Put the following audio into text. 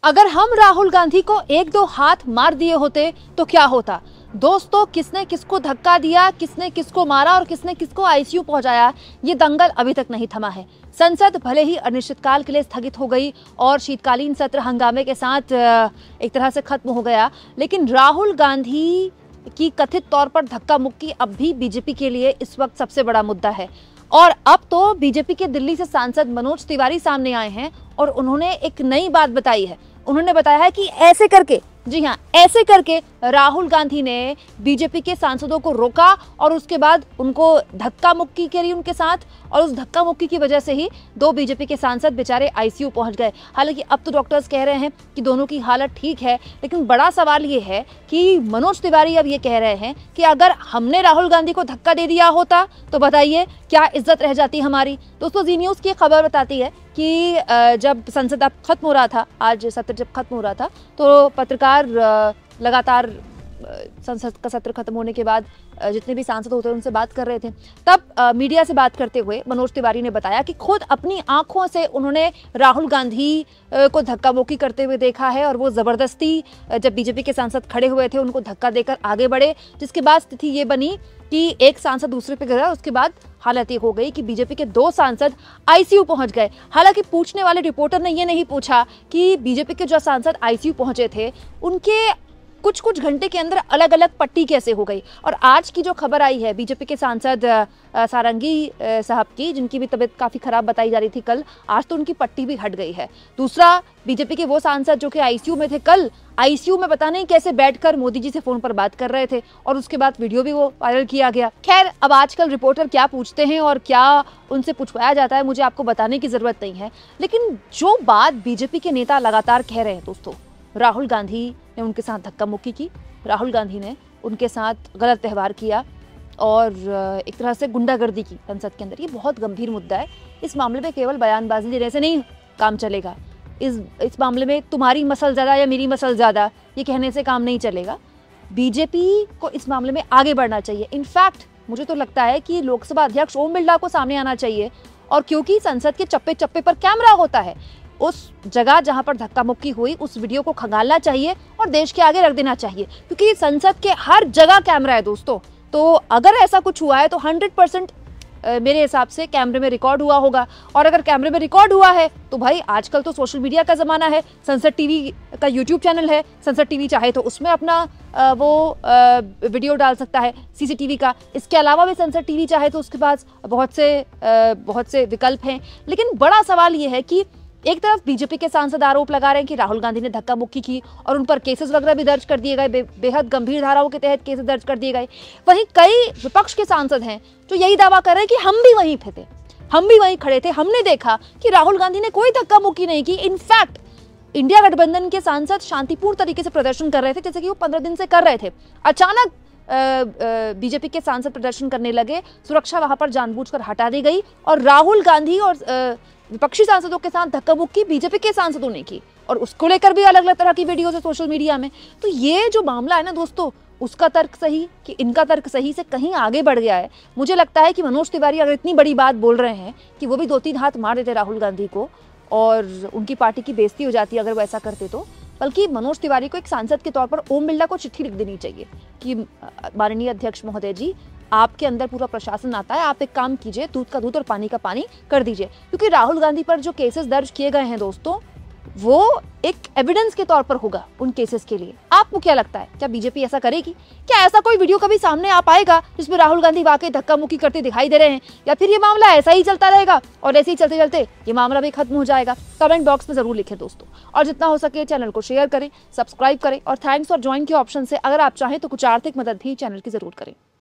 अगर हम राहुल गांधी को एक दो हाथ मार दिए होते तो क्या होता। दोस्तों, किसने किसको धक्का दिया, किसने किसको मारा और किसने किसको आईसीयू पहुंचाया, ये दंगल अभी तक नहीं थमा है। संसद भले ही अनिश्चितकाल के लिए स्थगित हो गई और शीतकालीन सत्र हंगामे के साथ एक तरह से खत्म हो गया, लेकिन राहुल गांधी की कथित तौर पर धक्का मुक्की अब भी बीजेपी के लिए इस वक्त सबसे बड़ा मुद्दा है। और अब तो बीजेपी के दिल्ली से सांसद मनोज तिवारी सामने आए हैं और उन्होंने एक नई बात बताई है। उन्होंने बताया है कि ऐसे करके, जी हाँ, ऐसे करके राहुल गांधी ने बीजेपी के सांसदों को रोका और उसके बाद उनको धक्का मुक्की करी उनके साथ, और उस धक्का मुक्की की वजह से ही दो बीजेपी के सांसद बेचारे आईसीयू पहुंच गए। हालांकि अब तो डॉक्टर्स कह रहे हैं कि दोनों की हालत ठीक है, लेकिन बड़ा सवाल ये है कि मनोज तिवारी अब ये कह रहे हैं कि अगर हमने राहुल गांधी को धक्का दे दिया होता तो बताइए क्या इज्जत रह जाती हमारी। दोस्तों, जी न्यूज़ की खबर बताती है कि जब संसद अब खत्म हो रहा था, आज सत्र जब खत्म हो रहा था, तो पत्रकार लगातार संसद का सत्र खत्म होने के बाद जितने भी सांसद होते हैं उनसे बात कर रहे थे। तब मीडिया से बात करते हुए मनोज तिवारी ने बताया कि खुद अपनी आंखों से उन्होंने राहुल गांधी को धक्का मुक्की करते हुए देखा है और वो जबरदस्ती जब बीजेपी के सांसद खड़े हुए थे उनको धक्का देकर आगे बढ़े, जिसके बाद स्थिति ये बनी कि एक सांसद दूसरे पे गिरा। उसके बाद हालत ये हो गई कि बीजेपी के दो सांसद आईसीयू पहुंच गए। हालांकि पूछने वाले रिपोर्टर ने ये नहीं पूछा कि बीजेपी के जो सांसद आईसीयू पहुंचे थे उनके कुछ कुछ घंटे के अंदर अलग अलग पट्टी कैसे हो गई। और आज की जो खबर आई है बीजेपी के सांसद सारंगी साहब की, जिनकी भी तबीयत काफ़ी खराब बताई जा रही थी कल, आज तो उनकी पट्टी भी हट गई है। दूसरा, बीजेपी के वो सांसद जो कि आईसीयू में थे, कल आईसीयू में पता नहीं कैसे बैठकर मोदी जी से फोन पर बात कर रहे थे और उसके बाद वीडियो भी वो वायरल किया गया। खैर, अब आजकल रिपोर्टर क्या पूछते हैं और क्या उनसे पूछवाया जाता है मुझे आपको बताने की जरूरत नहीं है, लेकिन जो बात बीजेपी के नेता लगातार कह रहे हैं दोस्तों, राहुल गांधी ने उनके साथ धक्का मुक्की की, राहुल गांधी ने उनके साथ गलत व्यवहार किया और एक तरह से गुंडागर्दी की संसद के अंदर, ये बहुत गंभीर मुद्दा है। इस मामले में केवल बयानबाजी देने से नहीं काम चलेगा। इस मामले में तुम्हारी मसल ज़्यादा या मेरी मसल ज़्यादा ये कहने से काम नहीं चलेगा। बीजेपी को इस मामले में आगे बढ़ना चाहिए। इनफैक्ट मुझे तो लगता है कि लोकसभा अध्यक्ष ओम बिरला को सामने आना चाहिए, और क्योंकि संसद के चप्पे चप्पे पर कैमरा होता है, उस जगह जहां पर धक्का मुक्की हुई उस वीडियो को खंगालना चाहिए और देश के आगे रख देना चाहिए, क्योंकि संसद के हर जगह कैमरा है दोस्तों। तो अगर ऐसा कुछ हुआ है तो 100% मेरे हिसाब से कैमरे में रिकॉर्ड हुआ होगा, और अगर कैमरे में रिकॉर्ड हुआ है तो भाई आजकल तो सोशल मीडिया का ज़माना है, संसद टीवी का यूट्यूब चैनल है, संसद टीवी चाहे तो उसमें अपना वो वीडियो डाल सकता है सीसीटीवी का। इसके अलावा भी संसद टीवी चाहे तो उसके पास बहुत से विकल्प हैं। लेकिन बड़ा सवाल ये है कि एक तरफ बीजेपी के सांसद आरोप लगा रहे हैं कि राहुल गांधी ने धक्का मुक्की की और उन पर केसेस वगैरह भी दर्ज कर दिए गए, बेहद गंभीर धाराओं के तहत केसेस दर्ज कर दिए गए। वहीं कई विपक्ष के सांसद हैं जो यही दावा कर रहे हैं कि हम भी वहीं थे, हम भी वहीं खड़े थे, हमने देखा कि राहुल गांधी ने कोई धक्का मुक्की नहीं की। इनफैक्ट इंडिया गठबंधन के सांसद शांतिपूर्ण तरीके से प्रदर्शन कर रहे थे, जैसे कि वो 15 दिन से कर रहे थे। अचानक बीजेपी के सांसद प्रदर्शन करने लगे, सुरक्षा वहां पर जानबूझकर हटा दी गई और राहुल गांधी और विपक्षी सांसदों के साथ धक्का मुक्की बीजेपी के सांसदों ने की, और उसको लेकर भी अलग अलग तरह की वीडियोज है सोशल मीडिया में। तो ये जो मामला है ना दोस्तों, उसका तर्क सही कि इनका तर्क सही से कहीं आगे बढ़ गया है। मुझे लगता है कि मनोज तिवारी अगर इतनी बड़ी बात बोल रहे हैं कि वो भी 2-3 हाथ मार देते राहुल गांधी को और उनकी पार्टी की बेइज्जती हो जाती अगर वो ऐसा करते, तो बल्कि मनोज तिवारी को एक सांसद के तौर पर ओम बिरला को चिट्ठी लिख देनी चाहिए कि माननीय अध्यक्ष महोदय जी, आपके अंदर पूरा प्रशासन आता है, आप एक काम कीजिए, दूध का दूध और पानी का पानी कर दीजिए। क्योंकि राहुल गांधी पर जो केसेस दर्ज किए गए हैं दोस्तों, वो एक एविडेंस के तौर पर होगा उन केसेस के लिए। आपको क्या लगता है, क्या बीजेपी ऐसा करेगी? क्या ऐसा कोई वीडियो कभी सामने आ पाएगा जिसमें राहुल गांधी वाकई धक्का मुक्की करते दिखाई दे रहे हैं, या फिर ये मामला ऐसा ही चलता रहेगा और ऐसे ही चलते चलते ये मामला भी खत्म हो जाएगा? कमेंट बॉक्स में जरूर लिखें दोस्तों, और जितना हो सके चैनल को शेयर करें, सब्सक्राइब करें और थैंक्स और ज्वाइन के ऑप्शन से अगर आप चाहें तो कुछ आर्थिक मदद भी चैनल की जरूर करें।